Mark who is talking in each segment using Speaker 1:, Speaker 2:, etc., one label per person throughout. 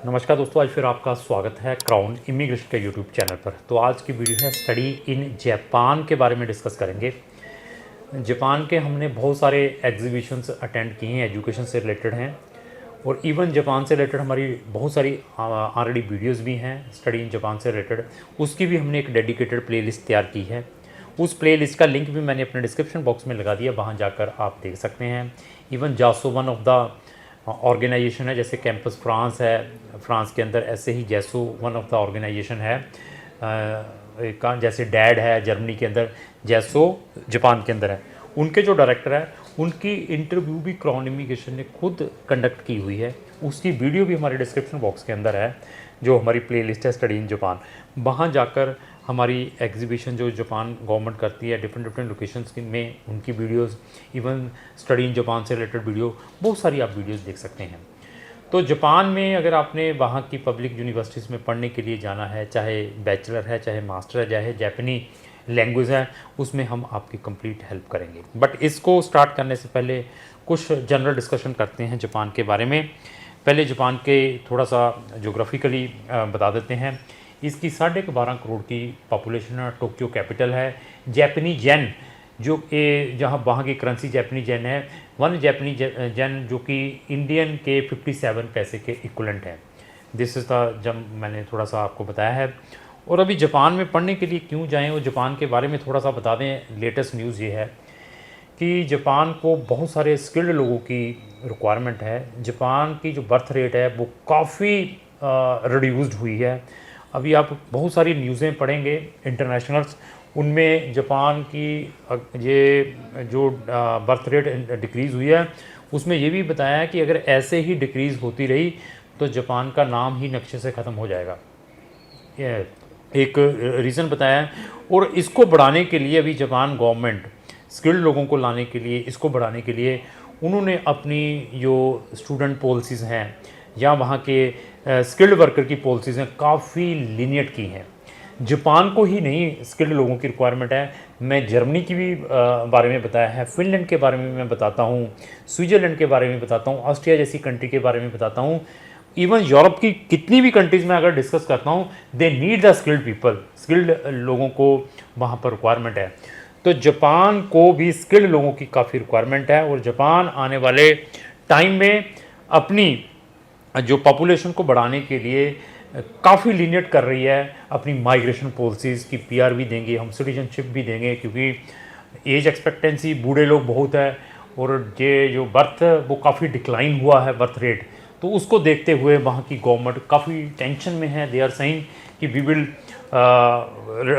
Speaker 1: नमस्कार दोस्तों, आज फिर आपका स्वागत है क्राउन इमिग्रेशन के यूट्यूब चैनल पर। तो आज की वीडियो है स्टडी इन जापान के बारे में डिस्कस करेंगे। जापान के हमने बहुत सारे एग्जीबिशंस अटेंड किए हैं, एजुकेशन से रिलेटेड हैं, और इवन जापान से रिलेटेड हमारी बहुत सारी ऑलरेडी वीडियोस भी हैं स्टडी इन जापान से रिलेटेड। उसकी भी हमने एक डेडिकेटेड प्लेलिस्ट तैयार की है। उस प्लेलिस्ट का लिंक भी मैंने अपने डिस्क्रिप्शन बॉक्स में लगा दिया, वहाँ जाकर आप देख सकते हैं। इवन जासो वन ऑफ द ऑर्गेनाइजेशन है, जैसे कैंपस फ्रांस है, फ्रांस के अंदर ऐसे ही जैसो वन ऑफ द ऑर्गेनाइजेशन है। जैसे डैड है जर्मनी के अंदर, जैसो जापान के अंदर है। उनके जो डायरेक्टर है उनकी इंटरव्यू भी क्राउन इमिग्रेशन ने खुद कंडक्ट की हुई है। उसकी वीडियो भी हमारे डिस्क्रिप्शन बॉक्स के अंदर है, जो हमारी प्लेलिस्ट है स्टडी इन जापान। वहाँ जाकर हमारी एग्जीबिशन जो जापान गवर्नमेंट करती है डिफरेंट लोकेशंस में, उनकी videos, even study in Japan से रिलेटेड वीडियो, बहुत सारी आप वीडियोस देख सकते हैं। तो जापान में अगर आपने वहाँ की पब्लिक यूनिवर्सिटीज़ में पढ़ने के लिए जाना है, चाहे बैचलर है, चाहे मास्टर है, चाहे जापानी लैंग्वेज है, उसमें हम आपकी कंप्लीट हेल्प करेंगे। बट इसको स्टार्ट करने से पहले कुछ जनरल डिस्कशन करते हैं जापान के बारे में। पहले जापान के थोड़ा सा जोग्राफिकली बता देते हैं। इसकी 12.5 करोड़ की पॉपुलेशन है, टोक्यो कैपिटल है। जैपनीज येन जो जहाँ वहाँ की करेंसी जैपनीज येन है, 1 जैपनीज येन जो कि इंडियन के 57 पैसे के इक्वलेंट है। दिस इज़ द जब मैंने थोड़ा सा आपको बताया है। और अभी जापान में पढ़ने के लिए क्यों जाएं, और जापान के बारे में थोड़ा सा बता दें। लेटेस्ट न्यूज़ ये है कि जापान को बहुत सारे स्किल्ड लोगों की रिक्वायरमेंट है। जापान की जो बर्थ रेट है वो काफ़ी रिड्यूस्ड हुई है। अभी आप बहुत सारी न्यूज़ें पढ़ेंगे इंटरनेशनल्स, उनमें जापान की ये जो बर्थ रेट डिक्रीज़ हुई है, उसमें ये भी बताया है कि अगर ऐसे ही डिक्रीज़ होती रही तो जापान का नाम ही नक्शे से ख़त्म हो जाएगा। ये एक रीज़न बताया है। और इसको बढ़ाने के लिए अभी जापान गवर्नमेंट स्किल्ड लोगों को लाने के लिए, इसको बढ़ाने के लिए उन्होंने अपनी जो स्टूडेंट पॉलिसीज़ हैं या वहाँ के स्किल्ड वर्कर की पॉलिसीज़ हैं, काफ़ी लीनियट की हैं। जापान को ही नहीं स्किल्ड लोगों की रिक्वायरमेंट है। मैं जर्मनी की भी बारे में बताया है, फिनलैंड के बारे में मैं बताता हूँ, स्विट्ज़रलैंड के बारे में बताता हूँ, ऑस्ट्रिया जैसी कंट्री के बारे में बताता हूँ। इवन यूरोप की कितनी भी कंट्रीज़ में अगर डिस्कस करता हूँ, they need the skilled people, skilled लोगों को वहाँ पर रिक्वायरमेंट है। तो जापान को भी स्किल्ड लोगों की काफ़ी रिक्वायरमेंट है। और जापान आने वाले टाइम में अपनी जो पॉपुलेशन को बढ़ाने के लिए काफ़ी लीनियट कर रही है अपनी माइग्रेशन पॉलिसीज़ की। पीआर भी देंगे, हम सिटीजनशिप भी देंगे, क्योंकि एज एक्सपेक्टेंसी बूढ़े लोग बहुत है और ये जो बर्थ वो काफ़ी डिक्लाइन हुआ है बर्थ रेट। तो उसको देखते हुए वहाँ की गवर्नमेंट काफ़ी टेंशन में है। दे आर सेइंग कि वी विल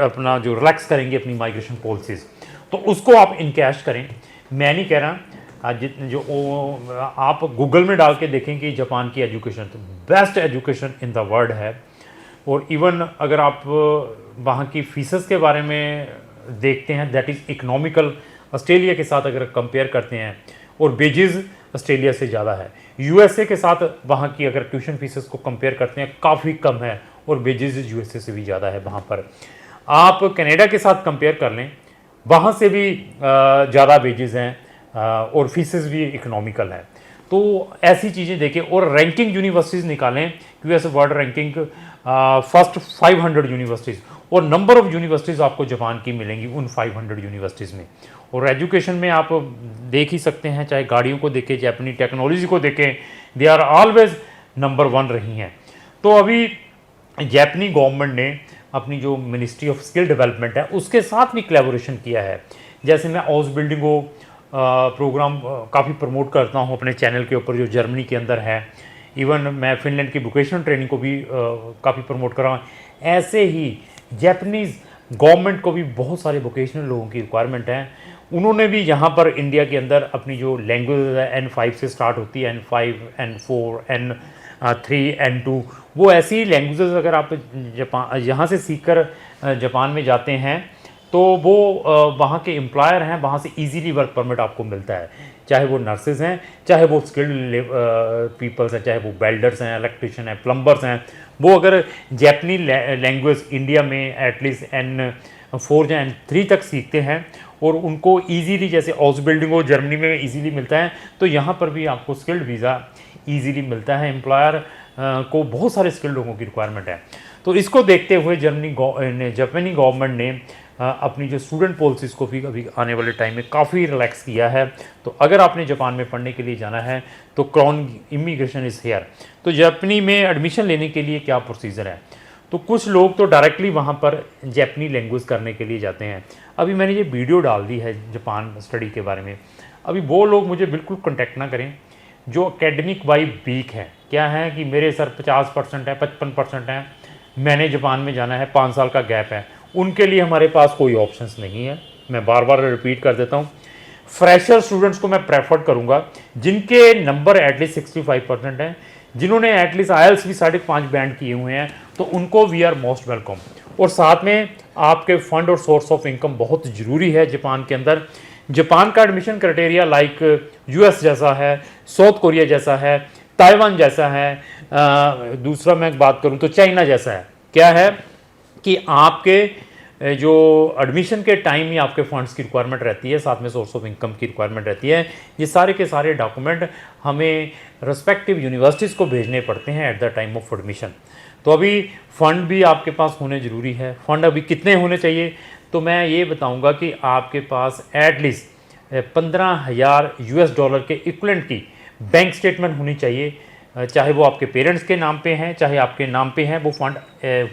Speaker 1: अपना जो रिलैक्स करेंगे अपनी माइग्रेशन पॉलिसीज़। तो उसको आप इनकैश करें। मैं नहीं कह रहा, जो आप गूगल में डाल के देखें कि जापान की एजुकेशन तो best education in the world है। और इवन अगर आप वहाँ की फीसेस के बारे में देखते हैं, दैट इज़ इकोनॉमिकल। ऑस्ट्रेलिया के साथ अगर कंपेयर करते हैं, और वेजेस ऑस्ट्रेलिया से ज़्यादा है। यूएसए के साथ वहाँ की अगर ट्यूशन फीसेस को कंपेयर करते हैं, काफ़ी कम है, और वेजेस यूएसए से भी ज़्यादा है वहाँ पर। आप कनाडा के साथ कंपेयर कर लें, वहाँ से भी ज़्यादा वेजेस हैं और फीसेस भी इकोनॉमिकल है। तो ऐसी चीज़ें देखें और रैंकिंग यूनिवर्सिटीज़ निकालें, US world ranking first 500 universities, और नंबर ऑफ़ यूनिवर्सिटीज़ आपको जापान की मिलेंगी उन 500 यूनिवर्सिटीज़ में। और एजुकेशन में आप देख ही सकते हैं, चाहे गाड़ियों को देखें, जापानी टेक्नोलॉजी को देखें, दे आर ऑलवेज नंबर 1 रही हैं। तो अभी जापानी गवर्नमेंट ने अपनी जो मिनिस्ट्री ऑफ स्किल डेवलपमेंट है उसके साथ भी कोलैबोरेशन किया है। जैसे मैं हाउस बिल्डिंग को प्रोग्राम काफ़ी प्रमोट करता हूँ अपने चैनल के ऊपर, जो जर्मनी के अंदर है। इवन मैं फिनलैंड की वोकेशनल ट्रेनिंग को भी काफ़ी प्रमोट कर रहा हूँ। ऐसे ही जापानीज़ गवर्नमेंट को भी बहुत सारे वोकेशनल लोगों की रिक्वायरमेंट है। उन्होंने भी यहाँ पर इंडिया के अंदर अपनी जो लैंग्वेज है N5 से स्टार्ट होती है, N5, N4, N3, N2, वो ऐसी लैंग्वेजेस अगर आप यहाँ से सीखकर जापान में जाते हैं तो वो वहाँ के एम्प्लॉयर हैं, वहाँ से इजीली वर्क परमिट आपको मिलता है। चाहे वो नर्सेज हैं, चाहे वो स्किल्ड पीपल्स हैं, चाहे वो वेल्डर्स हैं, इलेक्ट्रिशियन हैं, प्लम्बर्स हैं, वो अगर जापानी लैंग्वेज इंडिया में एटलीस्ट N4 या N3 तक सीखते हैं और उनको इजीली, जैसे हाउस बिल्डिंग को जर्मनी में इजीली मिलता है, तो यहाँ पर भी आपको स्किल्ड वीज़ा इजीली मिलता है। एम्प्लॉयर को बहुत सारे स्किल्ड लोगों की रिक्वायरमेंट है। तो इसको देखते हुए जापानी गवर्नमेंट ने अपनी जो स्टूडेंट पॉलिसीज़ को भी अभी आने वाले टाइम में काफ़ी रिलैक्स किया है। तो अगर आपने जापान में पढ़ने के लिए जाना है तो क्राउन इमिग्रेशन इज़ हेयर। तो जापानी में एडमिशन लेने के लिए क्या प्रोसीजर है? तो कुछ लोग तो डायरेक्टली वहाँ पर जापानी लैंग्वेज करने के लिए जाते हैं। अभी मैंने ये वीडियो डाल दी है जापान स्टडी के बारे में। अभी वो लोग मुझे बिल्कुल कॉन्टेक्ट ना करें जो एकेडमिक वाइज वीक है। क्या है कि मेरे सर 50% है, 55% है, मैंने जापान में जाना है, 5 साल का गैप है, उनके लिए हमारे पास कोई ऑप्शंस नहीं है। मैं बार बार रिपीट कर देता हूँ, फ्रेशर स्टूडेंट्स को मैं प्रेफर करूँगा जिनके नंबर एटलीस्ट 65% हैं, जिन्होंने एटलीस्ट आईएलटीएस भी 5.5 बैंड किए हुए हैं, तो उनको वी आर मोस्ट वेलकम। और साथ में आपके फंड और सोर्स ऑफ इनकम बहुत ज़रूरी है जापान के अंदर। जापान का एडमिशन क्राइटेरिया लाइक यूएस जैसा है, साउथ कोरिया जैसा है, ताइवान जैसा है, दूसरा मैं बात करूं तो चाइना जैसा है। क्या है कि आपके जो एडमिशन के टाइम ही आपके फंड्स की रिक्वायरमेंट रहती है, साथ में सोर्स ऑफ इनकम की रिक्वायरमेंट रहती है। ये सारे के सारे डॉक्यूमेंट हमें रिस्पेक्टिव यूनिवर्सिटीज़ को भेजने पड़ते हैं at the time of admission. तो अभी फ़ंड भी आपके पास होने ज़रूरी है। फ़ंड अभी कितने होने चाहिए? तो मैं ये बताऊंगा कि आपके पास एटलीस्ट 15,000 US डॉलर के इक्वलेंट की बैंक स्टेटमेंट होनी चाहिए, चाहे वो आपके पेरेंट्स के नाम पे हैं चाहे आपके नाम पे हैं। वो फंड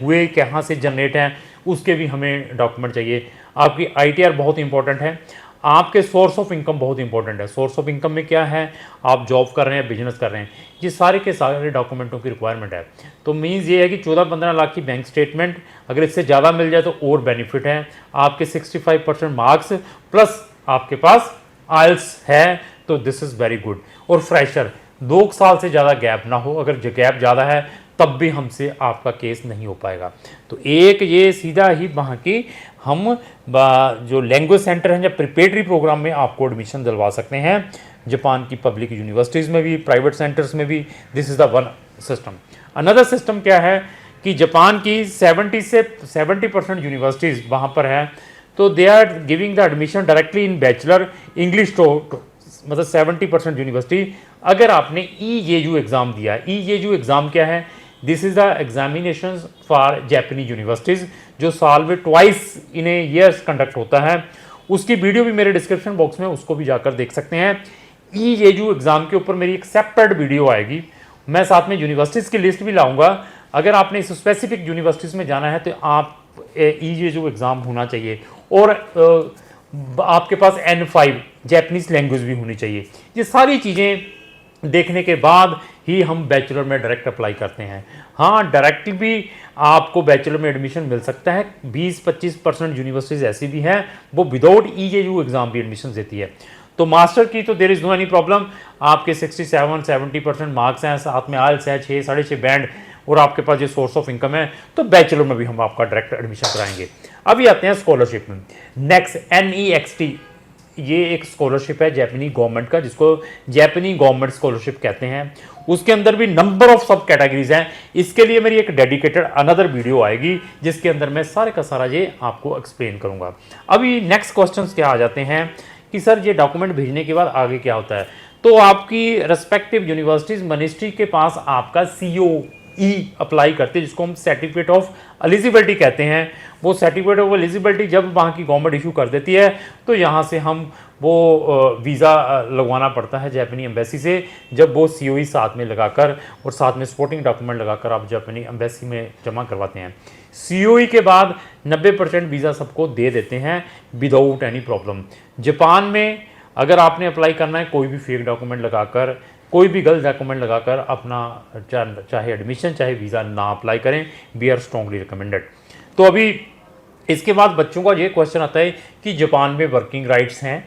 Speaker 1: हुए कहाँ से जनरेट हैं उसके भी हमें डॉक्यूमेंट चाहिए। आपकी ITR बहुत इंपॉर्टेंट है। आपके सोर्स ऑफ इनकम बहुत इंपॉर्टेंट है। सोर्स ऑफ इनकम में क्या है, आप जॉब कर रहे हैं, बिजनेस कर रहे हैं, ये सारे के सारे डॉक्यूमेंटों की रिक्वायरमेंट है। तो मीन्स ये है कि 14-15 लाख की बैंक स्टेटमेंट, अगर इससे ज़्यादा मिल जाए तो और बेनिफिट है। आपके 65% मार्क्स प्लस आपके पास आइल्स है तो दिस इज़ वेरी गुड। और फ्रेशर 2 साल से ज़्यादा गैप ना हो, अगर गैप ज़्यादा है तब भी हमसे आपका केस नहीं हो पाएगा। तो एक ये सीधा ही वहाँ की हम जो लैंग्वेज सेंटर हैं या प्रिपरेटरी प्रोग्राम में आपको एडमिशन दिलवा सकते हैं जापान की पब्लिक यूनिवर्सिटीज़ में भी, प्राइवेट सेंटर्स में भी। This is the one system. Another system क्या है कि जापान की 70% यूनिवर्सिटीज़ वहाँ पर है, तो they are giving the admission directly in bachelor English too, मतलब 70% यूनिवर्सिटी। अगर आपने EJU एग्ज़ाम दिया, EJU एग्ज़ाम क्या है? This is the examination for जापानी यूनिवर्सिटीज़, जो साल में twice in a years conduct होता है। उसकी वीडियो भी मेरे डिस्क्रिप्शन बॉक्स में, उसको भी जाकर देख सकते हैं। EJU एग्ज़ाम के ऊपर मेरी एक सेपरेट वीडियो आएगी। मैं साथ में यूनिवर्सिटीज़ की लिस्ट भी लाऊंगा। अगर आपने इस स्पेसिफिक यूनिवर्सिटीज़ में जाना है तो आप EJU एग्ज़ाम होना चाहिए, और आपके पास N5 जैपनीज़ लैंग्वेज भी होनी चाहिए। ये सारी चीज़ें देखने के बाद ही हम बैचलर में डायरेक्ट अप्लाई करते हैं। हाँ, डायरेक्ट भी आपको बैचलर में एडमिशन मिल सकता है। 20-25% यूनिवर्सिटीज़ ऐसी भी हैं वो विदाउट EJU एग्ज़ाम भी एडमिशन देती है। तो मास्टर की तो there is no any problem. आपके 67-70% मार्क्स हैं, साथ में आइल्स है 6-6.5 बैंड, और आपके पास ये सोर्स ऑफ इनकम है, तो बैचलर में भी हम आपका डायरेक्ट एडमिशन कराएंगे। अभी आते हैं स्कॉलरशिप में। नेक्स्ट NEXT, ये एक स्कॉलरशिप है जापानी गवर्नमेंट का, जिसको जापानी गवर्नमेंट स्कॉलरशिप कहते हैं। उसके अंदर भी नंबर ऑफ सब कैटेगरीज हैं। इसके लिए मेरी एक डेडिकेटेड अनदर वीडियो आएगी जिसके अंदर मैं सारे का सारा ये आपको एक्सप्लेन करूंगा। अभी नेक्स्ट क्वेश्चंस क्या आ जाते हैं कि सर ये डॉक्यूमेंट भेजने के बाद आगे क्या होता है? तो आपकी रेस्पेक्टिव यूनिवर्सिटीज मिनिस्ट्री के पास आपका COE अप्लाई करते हैं, जिसको हम सर्टिफिकेट ऑफ एलिजिबिलिटी कहते हैं। वो सर्टिफिकेट ऑफ एलिजिबिलिटी जब वहाँ की गवर्नमेंट इशू कर देती है तो यहाँ से हम वो वीज़ा लगवाना पड़ता है जापानी एम्बेसी से। जब वो COE साथ में लगाकर और साथ में सपोर्टिंग डॉक्यूमेंट लगाकर आप जापानी एम्बेसी में जमा करवाते हैं। COE के बाद 90% वीज़ा सबको दे देते हैं विदाउट एनी प्रॉब्लम। जापान में अगर आपने अप्लाई करना है कोई भी फेक डॉक्यूमेंट लगाकर, कोई भी गलत डॉक्यूमेंट लगाकर अपना चाहे एडमिशन चाहे वीज़ा ना अप्लाई करें। We are strongly recommended. तो अभी इसके बाद बच्चों का ये क्वेश्चन आता है कि जापान में वर्किंग राइट्स हैं,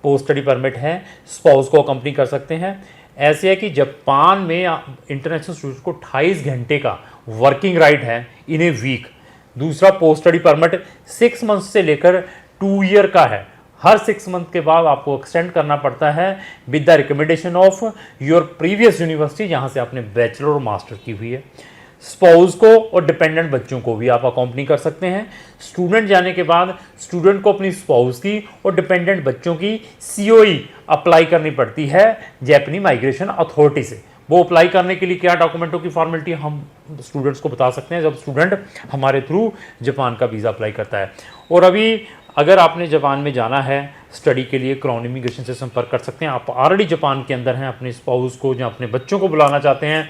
Speaker 1: पोस्ट स्टडी परमिट है, स्पाउस को अकम्पनी कर सकते हैं। ऐसे है कि जापान में इंटरनेशनल स्टूडेंट्स को 28 घंटे का वर्किंग राइट है इन ए वीक। दूसरा, पोस्ट स्टडी परमिट 6 मंथ से लेकर 2 ईयर का है। हर 6 मंथ के बाद आपको एक्सटेंड करना पड़ता है with the recommendation of your previous university जहाँ से आपने बैचलर और मास्टर की हुई है। स्पाउस को और डिपेंडेंट बच्चों को भी आप अकॉम्पनी कर सकते हैं। स्टूडेंट जाने के बाद स्टूडेंट को अपनी स्पाउस की और डिपेंडेंट बच्चों की COE अप्लाई करनी पड़ती है जापानी माइग्रेशन अथॉरिटी से। वो अप्लाई करने के लिए क्या डॉक्यूमेंटों की फॉर्मेलिटी हम स्टूडेंट्स को बता सकते हैं जब स्टूडेंट हमारे थ्रू जापान का वीज़ा अप्लाई करता है। और अभी अगर आपने जापान में जाना है स्टडी के लिए, क्राउन इमिग्रेशन से संपर्क कर सकते हैं। आप ऑलरेडी जापान के अंदर हैं, अपने स्पाउस को या अपने बच्चों को बुलाना चाहते हैं,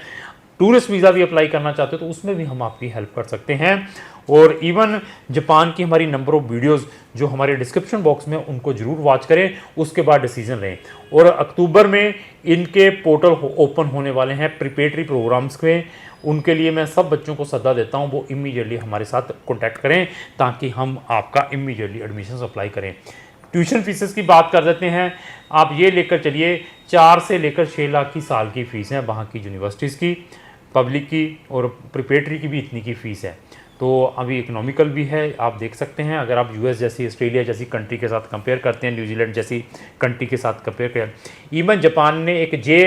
Speaker 1: टूरिस्ट वीज़ा भी अप्लाई करना चाहते हो, तो उसमें भी हम आपकी हेल्प कर सकते हैं। और इवन जापान की हमारी नंबर ऑफ वीडियोस जो हमारे डिस्क्रिप्शन बॉक्स में, उनको जरूर वॉच करें, उसके बाद डिसीजन लें। और अक्टूबर में इनके पोर्टल ओपन होने वाले हैं प्रिपरेटरी प्रोग्राम्स में, उनके लिए मैं सब बच्चों को सलाह देता हूं वो इमीडिएटली हमारे साथ कॉन्टैक्ट करें ताकि हम आपका इमीडिएटली एडमिशन अप्लाई करें। ट्यूशन फीसेस की बात कर देते हैं। आप ये लेकर चलिए 4 से लेकर 6 लाख की साल की फ़ीस है वहाँ की यूनिवर्सिटीज़ की, पब्लिक की और प्रिपरेटरी की भी इतनी की फ़ीस है। तो अभी इकोनॉमिकल भी है, आप देख सकते हैं। अगर आप यूएस जैसी, ऑस्ट्रेलिया जैसी कंट्री के साथ कंपेयर करते हैं, न्यूजीलैंड जैसी कंट्री के साथ कंपेयर करें, इवन जापान ने एक जे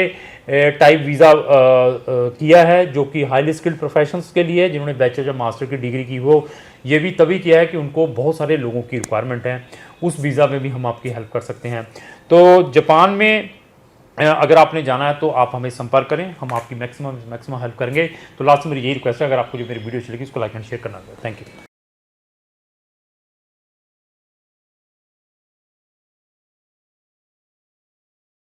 Speaker 1: टाइप वीज़ा किया है जो कि हाईली स्किल्ड प्रोफेशनल्स के लिए, जिन्होंने बैचलर या मास्टर की डिग्री की, वो ये भी तभी किया है कि उनको बहुत सारे लोगों की रिक्वायरमेंट है, उस वीज़ा में भी हम आपकी हेल्प कर सकते हैं। तो जापान में अगर आपने जाना है तो आप हमें संपर्क करें, हम आपकी मैक्सिमम हेल्प करेंगे। तो लास्ट में मेरी यही रिक्वेस्ट है, अगर आपको जो मेरी वीडियो चलेगी उसको लाइक एंड शेयर करना है। Thank you.